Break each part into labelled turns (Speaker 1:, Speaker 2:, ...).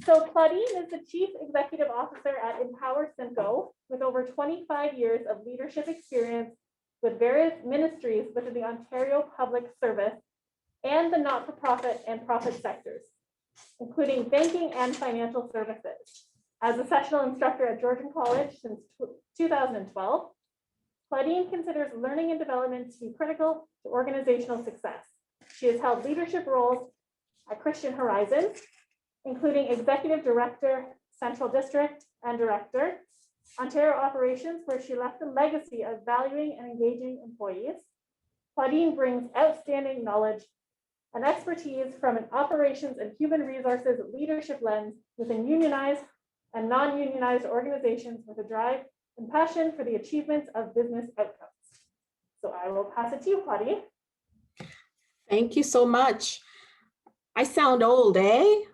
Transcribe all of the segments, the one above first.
Speaker 1: So Claudine is the Chief Executive Officer at Empower Simcoe with over 25 years of leadership experience with various ministries within the Ontario Public Service and the not-for-profit and profit sectors, including banking and financial services. As a sessional instructor at Georgian College since 2012, Claudine considers learning and development to be critical to organizational success. She has held leadership roles at Christian Horizons, including Executive Director, Central District, and Director, Ontario Operations, where she left a legacy of valuing and engaging employees. Claudine brings outstanding knowledge and expertise from an operations and human resources leadership lens within unionized and non-unionized organizations with a drive and passion for the achievements of business outcomes. So I will pass it to you, Claudine.
Speaker 2: Thank you so much. I sound old, eh?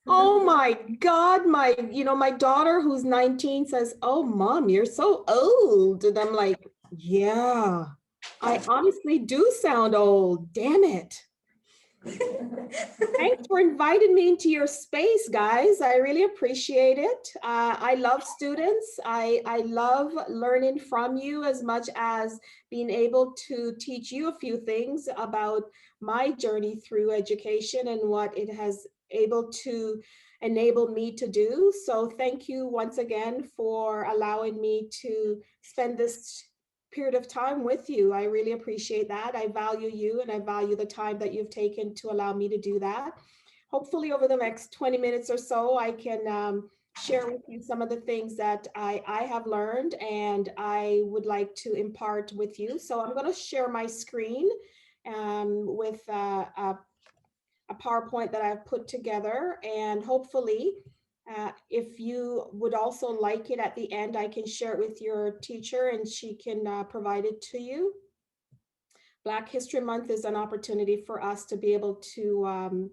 Speaker 2: Oh my God, my daughter who's 19 says, "Oh, Mom, you're so old." And I'm like, yeah, I honestly do sound old, damn it. Thanks for inviting me into your space, guys. I really appreciate it. I love students. I love learning from you as much as being able to teach you a few things about my journey through education and what it has able to enable me to do. So thank you once again for allowing me to spend this period of time with you. I really appreciate that. I value you and I value the time that you've taken to allow me to do that. Hopefully over the next 20 minutes or so, I can share with you some of the things that I have learned and I would like to impart with you. So I'm going to share my screen with a PowerPoint that I've put together, and hopefully if you would also like it at the end, I can share it with your teacher and she can provide it to you. Black History Month is an opportunity for us to be able to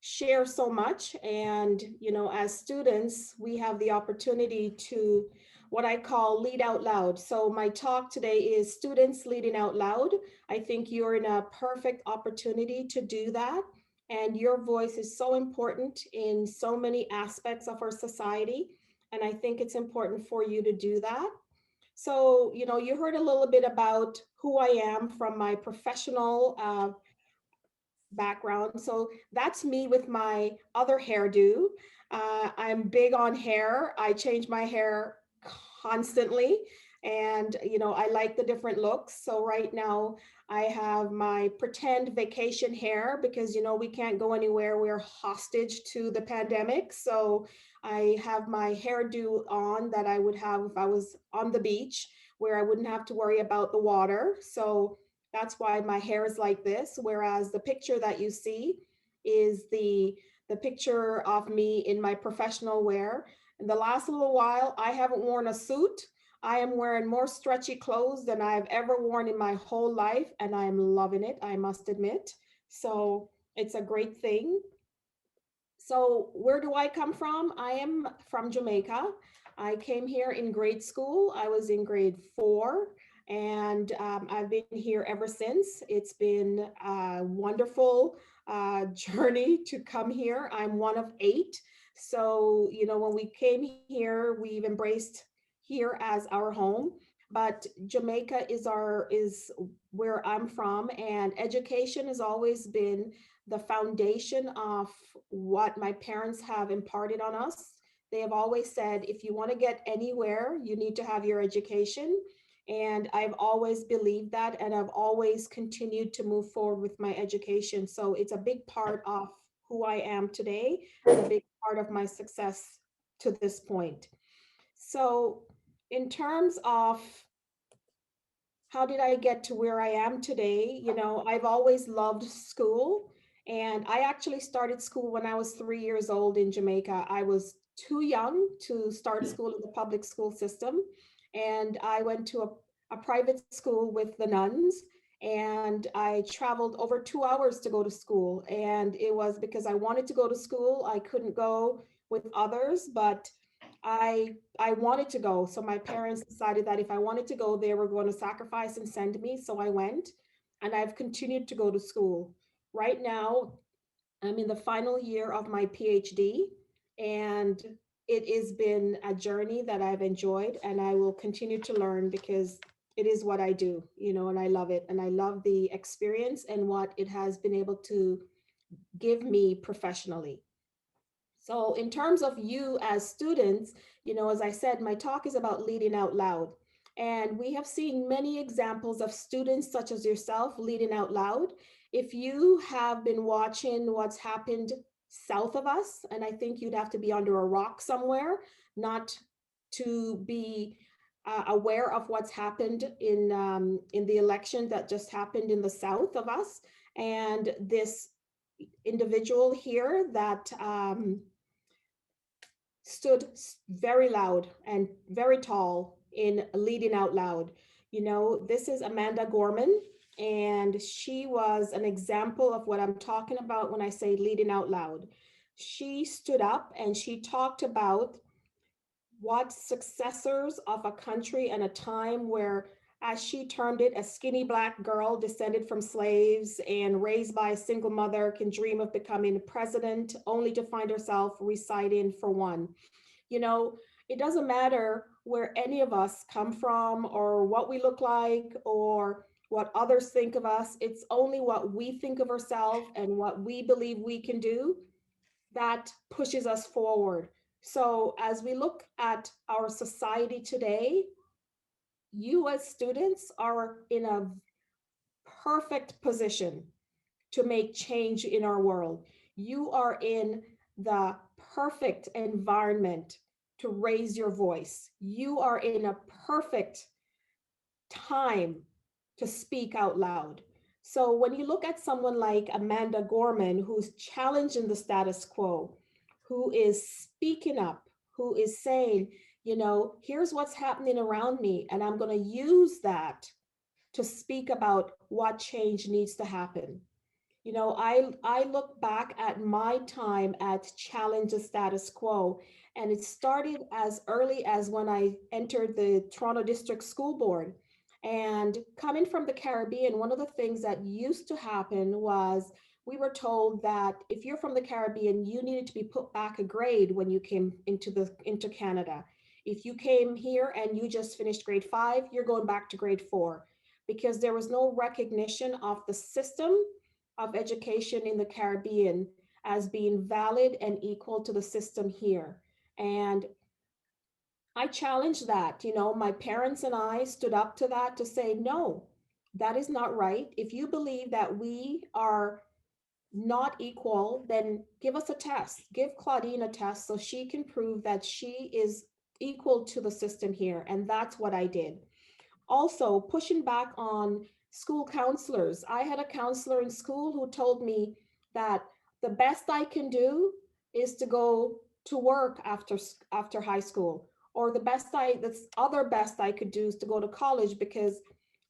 Speaker 2: share so much. And, as students, we have the opportunity to what I call lead out loud. So my talk today is students leading out loud. I think you're in a perfect opportunity to do that. And your voice is so important in so many aspects of our society. And I think it's important for you to do that. So, you heard a little bit about who I am from my professional background. So that's me with my other hairdo. I'm big on hair. I change my hair constantly. And, I like the different looks. So right now I have my pretend vacation hair because, we can't go anywhere. We're hostage to the pandemic. So I have my hairdo on that I would have if I was on the beach where I wouldn't have to worry about the water. So that's why my hair is like this. Whereas the picture that you see is the picture of me in my professional wear. In the last little while, I haven't worn a suit. I am wearing more stretchy clothes than I've ever worn in my whole life, and I'm loving it, I must admit. So it's a great thing. So where do I come from? I am from Jamaica. I came here in grade school. I was in grade 4, and I've been here ever since. It's been a wonderful journey to come here. I'm one of 8. So, when we came here, we've embraced here as our home, but Jamaica is where I'm from, and education has always been the foundation of what my parents have imparted on us. They have always said, if you want to get anywhere, you need to have your education. And I've always believed that, and I've always continued to move forward with my education. So it's a big part of who I am today, and a big part of my success to this point. So in terms of how did I get to where I am today, I've always loved school. And I actually started school when I was 3 years old in Jamaica. I was too young to start school in the public school system. And I went to a private school with the nuns. And I traveled over 2 hours to go to school. And it was because I wanted to go to school. I couldn't go with others, but I wanted to go. So my parents decided that if I wanted to go, they were going to sacrifice and send me. So I went, and I've continued to go to school. Right now, I'm in the final year of my PhD, and it has been a journey that I've enjoyed, and I will continue to learn because it is what I do, and I love it. And I love the experience and what it has been able to give me professionally. So in terms of you as students, as I said, my talk is about leading out loud. And we have seen many examples of students such as yourself leading out loud. If you have been watching what's happened south of us, and I think you'd have to be under a rock somewhere not to be aware of what's happened in the election that just happened in the south of us. And this individual here that stood very loud and very tall in leading out loud. This is Amanda Gorman, and she was an example of what I'm talking about when I say leading out loud. She stood up and she talked about what successors of a country and a time where, as she termed it, a skinny Black girl descended from slaves and raised by a single mother can dream of becoming president, only to find herself reciting for one. It doesn't matter where any of us come from or what we look like or what others think of us. It's only what we think of ourselves and what we believe we can do that pushes us forward. So as we look at our society today, you as students are in a perfect position to make change in our world. You are in the perfect environment to raise your voice. You are in a perfect time to speak out loud. So when you look at someone like Amanda Gorman, who's challenging the status quo, who is speaking up, who is saying, here's what's happening around me, and I'm going to use that to speak about what change needs to happen. I look back at my time at challenge the status quo, and it started as early as when I entered the Toronto District School Board. And coming from the Caribbean, one of the things that used to happen was we were told that if you're from the Caribbean, you needed to be put back a grade when you came into Canada. If you came here and you just finished grade 5, you're going back to grade 4, because there was no recognition of the system of education in the Caribbean as being valid and equal to the system here. And I challenged that. My parents and I stood up to that to say, no, that is not right. If you believe that we are not equal, then give us a test. Give Claudine a test so she can prove that she is equal to the system here. And that's what I did. Also, pushing back on school counselors. I had a counselor in school who told me that the best I can do is to go to work after high school, or the other best I could do is to go to college, because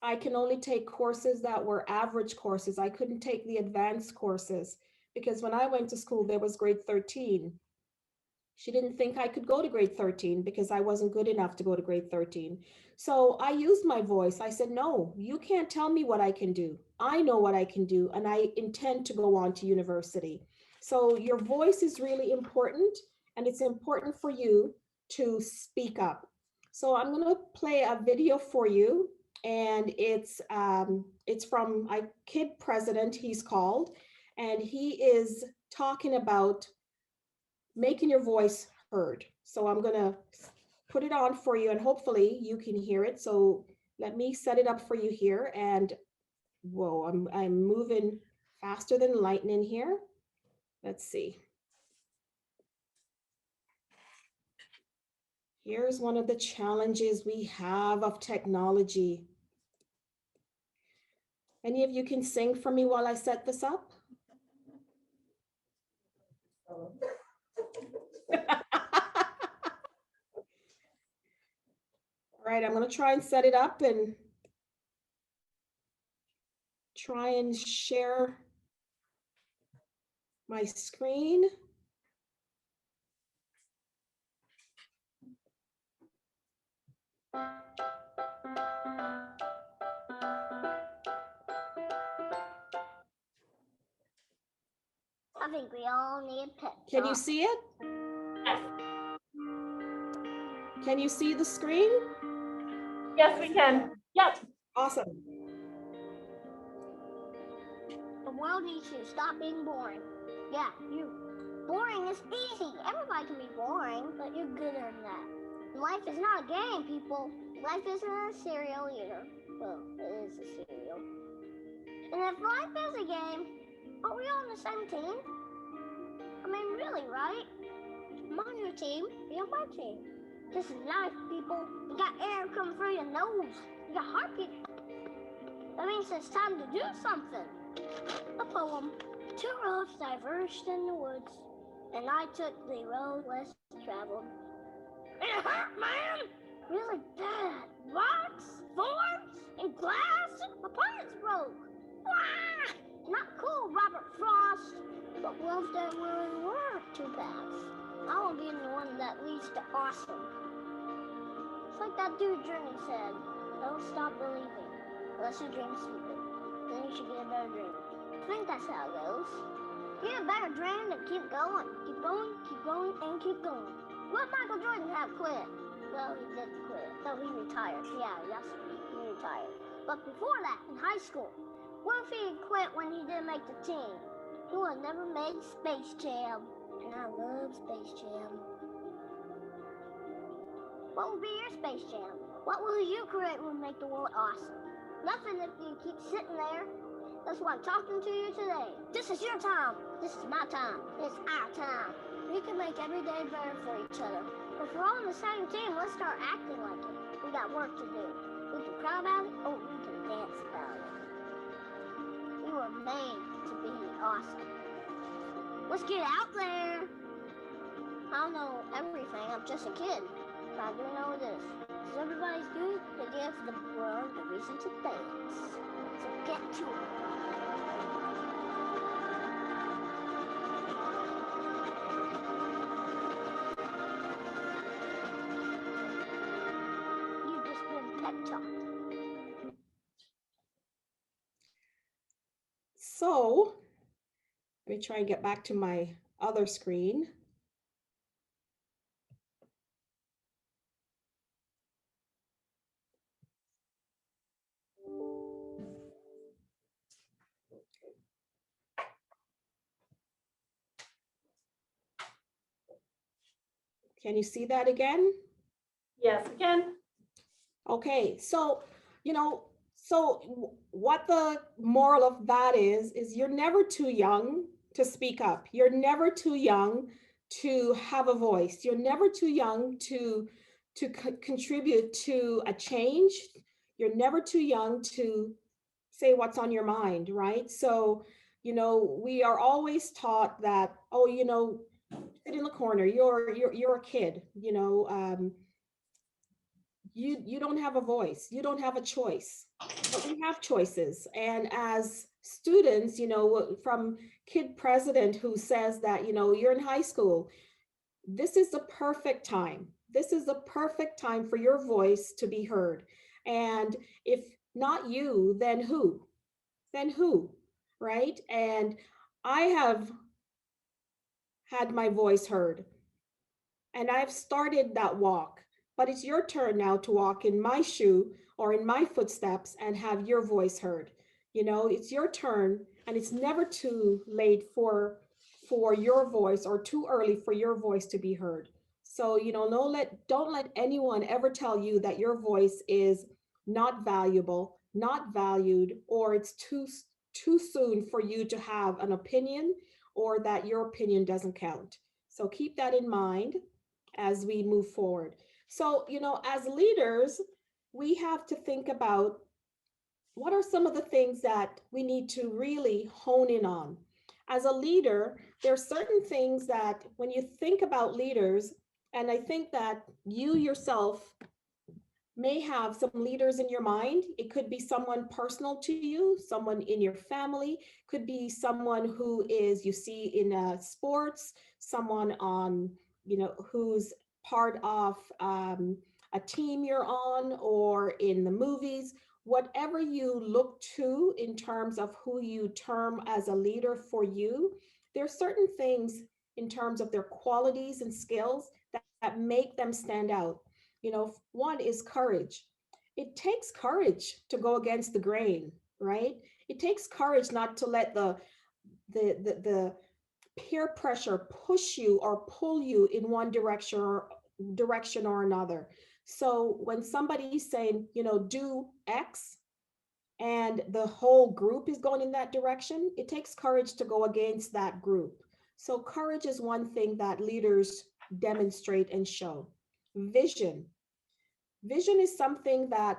Speaker 2: I can only take courses that were average courses. I couldn't take the advanced courses because when I went to school, there was grade 13. She didn't think I could go to grade 13 because I wasn't good enough to go to grade 13. So I used my voice. I said, no, you can't tell me what I can do. I know what I can do, and I intend to go on to university. So your voice is really important, and it's important for you to speak up. So I'm going to play a video for you, and it's from my kid president, he's called, and he is talking about making your voice heard. So I'm gonna put it on for you and hopefully you can hear it. So let me set it up for you here. And whoa, I'm moving faster than lightning here. Let's see. Here's one of the challenges we have of technology. Any of you can sing for me while I set this up? All right, I'm going to try and set it up and try and share my screen.
Speaker 3: think we all need pep talk.
Speaker 2: Can you see it?
Speaker 1: Yes.
Speaker 2: Can you see the screen?
Speaker 1: Yes, we can. Yep.
Speaker 2: Awesome.
Speaker 3: The world needs to stop being boring. Yeah, you. Boring is easy. Everybody can be boring, but you're gooder than that. Life is not a game, people. Life isn't a cereal either. Well, it is a cereal. And if life is a game, are we all on the same team? I mean, really, right? I'm on your team, be on my team. This is life, people. You got air coming through your nose. You got heartbeat. That means it's time to do something. A poem. Two roads diverged in the woods, and I took the road less traveled. It hurt, man! Really bad. Rocks, thorns, and glass. My parts broke. Wah! Not cool, Robert Frost. But what if there really were two paths? I want to be the one that leads to awesome. It's like that dude Journey said, don't stop believing, unless you dream stupid. Then you should get a better dream. I think that's how it goes. Get a better dream and keep going. Keep going, and keep going. What Michael Jordan have quit? Well, he did quit. No, he retired. Yeah, yes, he retired. But before that, in high school, what if he quit when he didn't make the team? He would have never made Space Jam. And I love Space Jam. What will be your Space Jam? What will you create will make the world awesome? Nothing if you keep sitting there. That's why I'm talking to you today. This is your time. This is my time. It's our time. We can make every day better for each other. If we're all on the same team, let's start acting like it. We got work to do. We can cry about it, or we can dance about it. We were made to be awesome. Let's get out there. I don't know everything. I'm just a kid. But I do know this. Because everybody's good to give the world a reason to dance. So get to it. You've just been pep talked.
Speaker 2: So let me try and get back to my other screen. Can you see that again?
Speaker 1: Yes, we can.
Speaker 2: Okay, so, what the moral of that is you're never too young to speak up. You're never too young to have a voice. You're never too young to contribute to a change. You're never too young to say what's on your mind, right? So, we are always taught that, oh, sit in the corner. You're a kid, you don't have a voice, you don't have a choice, but we have choices. And as students, from kid president who says that, you're in high school, this is the perfect time. This is the perfect time for your voice to be heard. And if not you, then who? Then who, right? And I have had my voice heard, and I've started that walk. But it's your turn now to walk in my shoe or in my footsteps and have your voice heard. It's your turn, and it's never too late for your voice, or too early for your voice to be heard. So, don't let anyone ever tell you that your voice is not valuable, not valued, or it's too soon for you to have an opinion, or that your opinion doesn't count. So keep that in mind as we move forward. So, as leaders, we have to think about what are some of the things that we need to really hone in on. As a leader, there are certain things that when you think about leaders, and I think that you yourself may have some leaders in your mind. It could be someone personal to you, someone in your family, could be someone who is, you see in sports, someone on, who's part of a team you're on, or in the movies. Whatever you look to in terms of who you term as a leader for you, There are certain things in terms of their qualities and skills that make them stand out. One is courage. It takes courage to go against the grain, right? It takes courage not to let the peer pressure push you or pull you in one direction or another. So when somebody's saying, do X, and the whole group is going in that direction, it takes courage to go against that group. So courage is one thing that leaders demonstrate and show. Vision. Vision is something that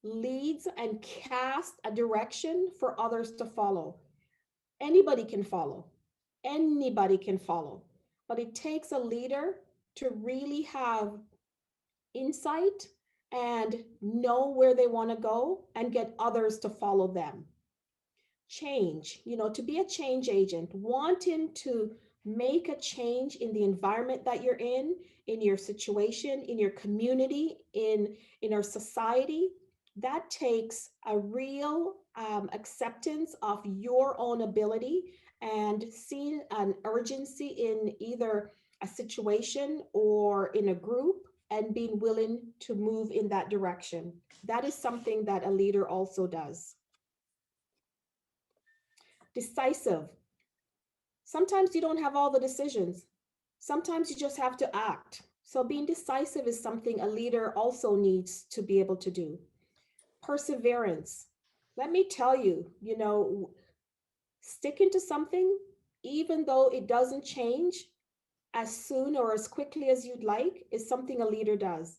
Speaker 2: leads and casts a direction for others to follow. Anybody can follow. Anybody can follow. But it takes a leader to really have insight and know where they want to go and get others to follow them. Change, to be a change agent, wanting to make a change in the environment that you're in your situation, in your community, in our society, that takes a real acceptance of your own ability and seeing an urgency in either a situation or in a group and being willing to move in that direction. That is something that a leader also does. Decisive. Sometimes you don't have all the decisions. Sometimes you just have to act. So being decisive is something a leader also needs to be able to do. Perseverance. Let me tell you, sticking to something, even though it doesn't change as soon or as quickly as you'd like, is something a leader does.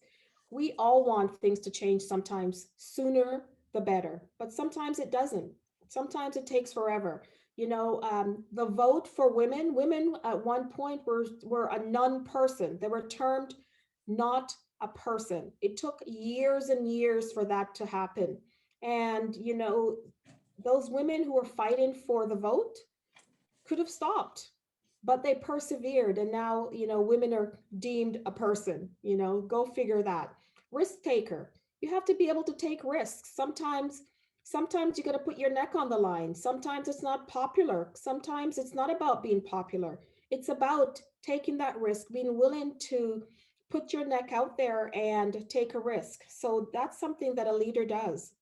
Speaker 2: We all want things to change sometimes, sooner the better, but sometimes it doesn't. Sometimes it takes forever. The vote for women at one point were a non-person. They were termed not a person. It took years and years for that to happen. And, those women who were fighting for the vote could have stopped, but they persevered. And now, women are deemed a person, go figure that. Risk taker. You have to be able to take risks. Sometimes you got to put your neck on the line. Sometimes it's not popular. Sometimes it's not about being popular. It's about taking that risk, being willing to put your neck out there and take a risk. So that's something that a leader does.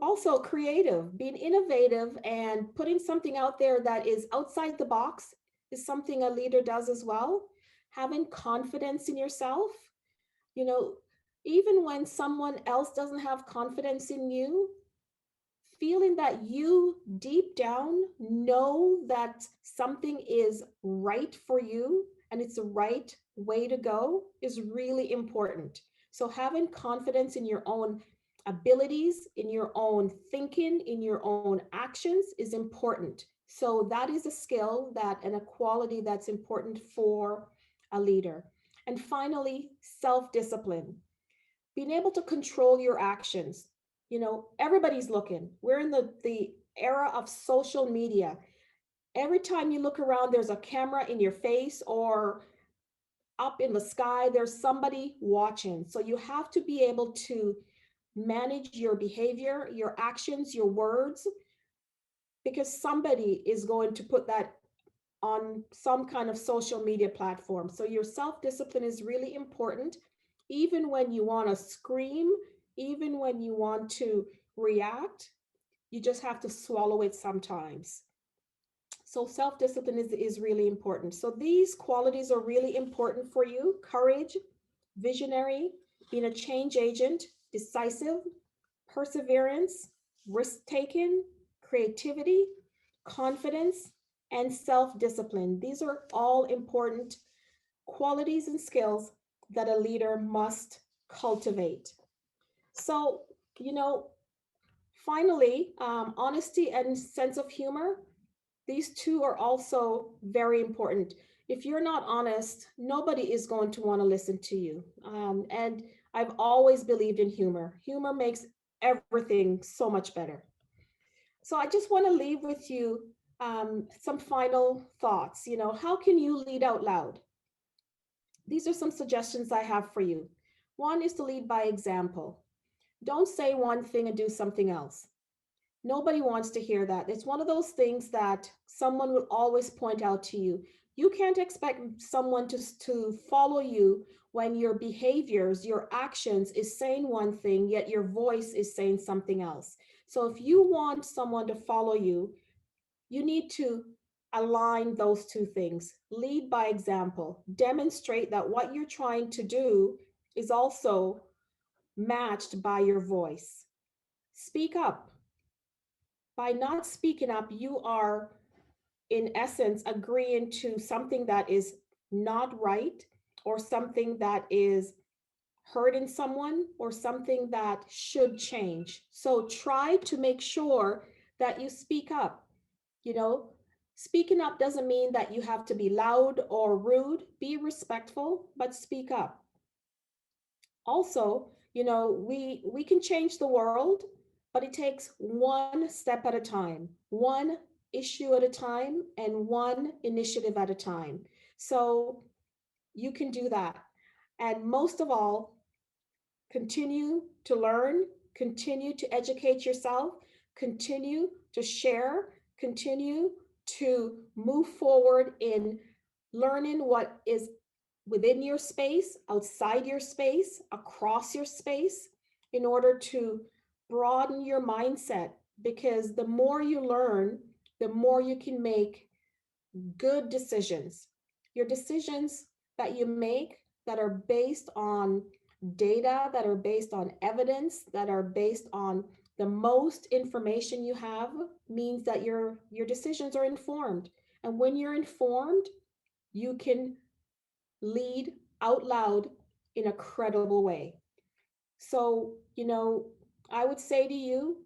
Speaker 2: Also creative, being innovative and putting something out there that is outside the box is something a leader does as well. Having confidence in yourself, even when someone else doesn't have confidence in you, feeling that you deep down know that something is right for you and it's the right way to go is really important. So having confidence in your own abilities, in your own thinking, in your own actions is important. So that is a skill and a quality that's important for a leader. And finally, self-discipline. Being able to control your actions. Everybody's looking. We're in the era of social media. Every time you look around, there's a camera in your face or up in the sky, there's somebody watching. So you have to be able to manage your behavior, your actions, your words, because somebody is going to put that on some kind of social media platform. So your self-discipline is really important, even when you want to scream, even when you want to react, you just have to swallow it sometimes. So self-discipline is really important. So these qualities are really important for you: courage, visionary, being a change agent, decisive, perseverance, risk-taking, creativity, confidence, and self-discipline. These are all important qualities and skills that a leader must cultivate. So, finally, honesty and sense of humor, these two are also very important. If you're not honest, nobody is going to want to listen to you. And I've always believed in humor. Humor makes everything so much better. So I just want to leave with you some final thoughts. How can you lead out loud? These are some suggestions I have for you. One is to lead by example. Don't say one thing and do something else. Nobody wants to hear that. It's one of those things that someone will always point out to you. You can't expect someone to follow you when your behaviors, your actions is saying one thing, yet your voice is saying something else. So if you want someone to follow you, you need to align those two things. Lead by example. Demonstrate that what you're trying to do is also matched by your voice. Speak up. By not speaking up, you are, in essence, agreeing to something that is not right, or something that is hurting someone, or something that should change. So try to make sure that you speak up. You know, speaking up doesn't mean that you have to be loud or rude. Be respectful, but speak up. Also, we can change the world, but it takes one step at a time, one issue at a time, and one initiative at a time. So you can do that. And most of all, continue to learn, continue to educate yourself, continue to share, continue to move forward in learning what is within your space, outside your space, across your space, in order to broaden your mindset. Because the more you learn, the more you can make good decisions. Your decisions that you make that are based on data, that are based on evidence, that are based on the most information you have, means that your decisions are informed. And when you're informed, you can lead out loud in a credible way. So, I would say to you,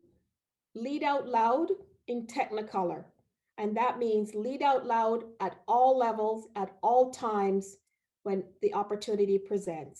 Speaker 2: lead out loud in Technicolor. And that means lead out loud at all levels, at all times when the opportunity presents.